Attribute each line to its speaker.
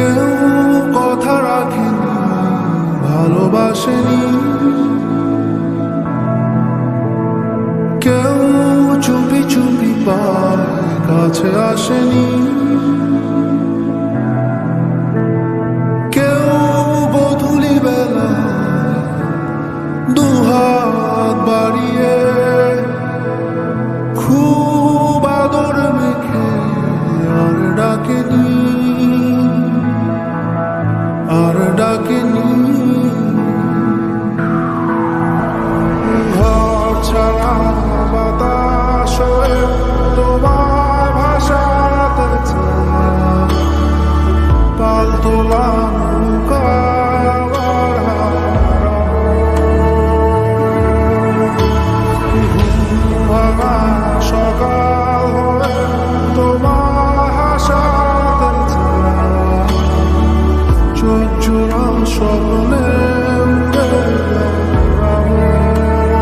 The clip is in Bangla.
Speaker 1: কেউ কথা রাখেনি, ভালোবাসেনি, কেউ চুপি চুপি পায় কাছে আসেনি, কেউ গোধূলি বেলা দুহাত বাড়িয়ে খুব আদর মেখে আর ডাকেনি, আর ডাকেনি। ঘর ছাড়া বাতাস হয়ে তোমার ভাষাতে পাল তোলা নৌকায় আবার ভাঙা সকাল হয়ে তোমার হাসাতে চোখ জোড়া স্বপ্নে